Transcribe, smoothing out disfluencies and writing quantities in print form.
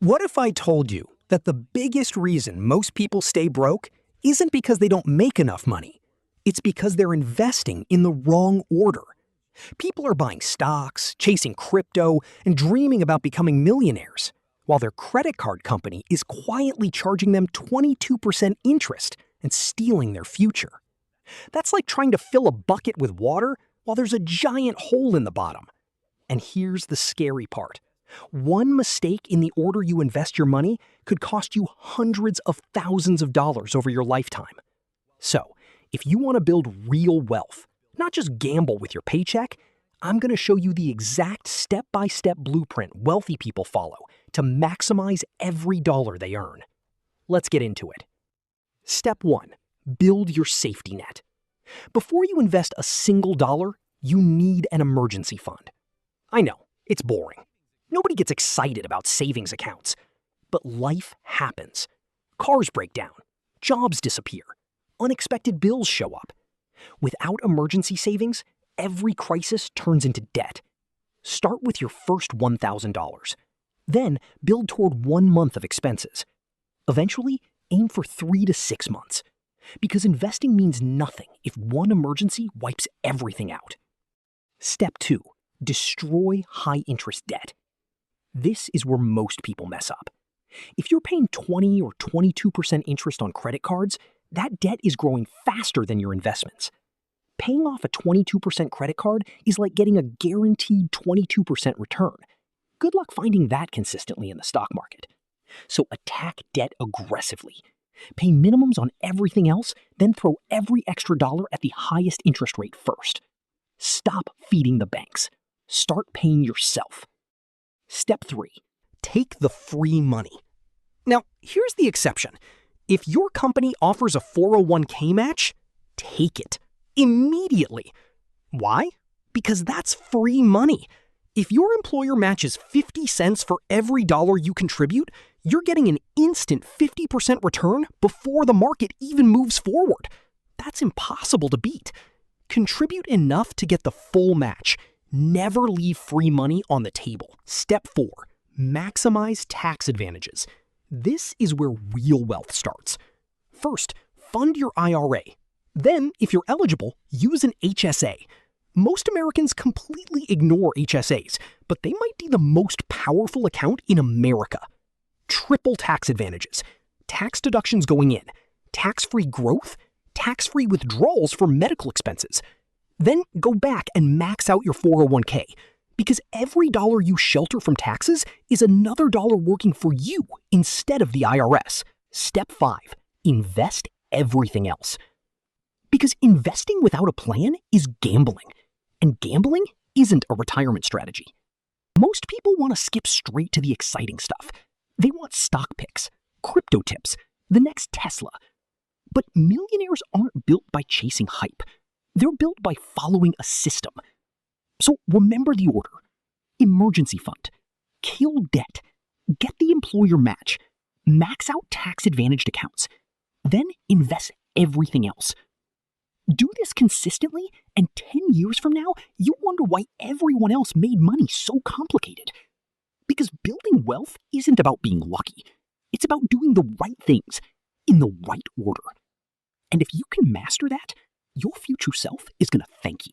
What if I told you that the biggest reason most people stay broke isn't because they don't make enough money? It's because they're investing in the wrong order. People are buying stocks, chasing crypto, and dreaming about becoming millionaires, while their credit card company is quietly charging them 22% interest and stealing their future. That's like trying to fill a bucket with water while there's a giant hole in the bottom. And here's the scary part. One mistake in the order you invest your money could cost you hundreds of thousands of dollars over your lifetime. So, if you want to build real wealth, not just gamble with your paycheck, I'm going to show you the exact step-by-step blueprint wealthy people follow to maximize every dollar they earn. Let's get into it. Step 1. Build your safety net. Before you invest a single dollar, you need an emergency fund. I know, it's boring. Nobody gets excited about savings accounts. But life happens. Cars break down. Jobs disappear. Unexpected bills show up. Without emergency savings, every crisis turns into debt. Start with your first $1,000. Then build toward 1 month of expenses. Eventually, aim for 3 to 6 months. Because investing means nothing if one emergency wipes everything out. Step 2. Destroy high-interest debt. This is where most people mess up. If you're paying 20 or 22% interest on credit cards, that debt is growing faster than your investments. Paying off a 22% credit card is like getting a guaranteed 22% return. Good luck finding that consistently in the stock market. So attack debt aggressively. Pay minimums on everything else, then throw every extra dollar at the highest interest rate first. Stop feeding the banks. Start paying yourself. Step 3. Take the free money. Now, here's the exception. If your company offers a 401k match, take it. Immediately. Why? Because that's free money. If your employer matches 50 cents for every dollar you contribute, you're getting an instant 50% return before the market even moves forward. That's impossible to beat. Contribute enough to get the full match. Never leave free money on the table. Step 4. Maximize tax advantages. This is where real wealth starts. First, fund your IRA. Then, if you're eligible, use an HSA. Most Americans completely ignore HSAs, but they might be the most powerful account in America. Triple tax advantages. Tax deductions going in. Tax-free growth. Tax-free withdrawals for medical expenses. Then go back and max out your 401k, because every dollar you shelter from taxes is another dollar working for you instead of the IRS. Step 5. Invest everything else. Because investing without a plan is gambling, and gambling isn't a retirement strategy. Most people want to skip straight to the exciting stuff. They want stock picks, crypto tips, the next Tesla. But millionaires aren't built by chasing hype. They're built by following a system. So remember the order. Emergency fund. Kill debt. Get the employer match. Max out tax-advantaged accounts. Then invest everything else. Do this consistently, and 10 years from now, you'll wonder why everyone else made money so complicated. Because building wealth isn't about being lucky. It's about doing the right things in the right order. And if you can master that, your future self is going to thank you.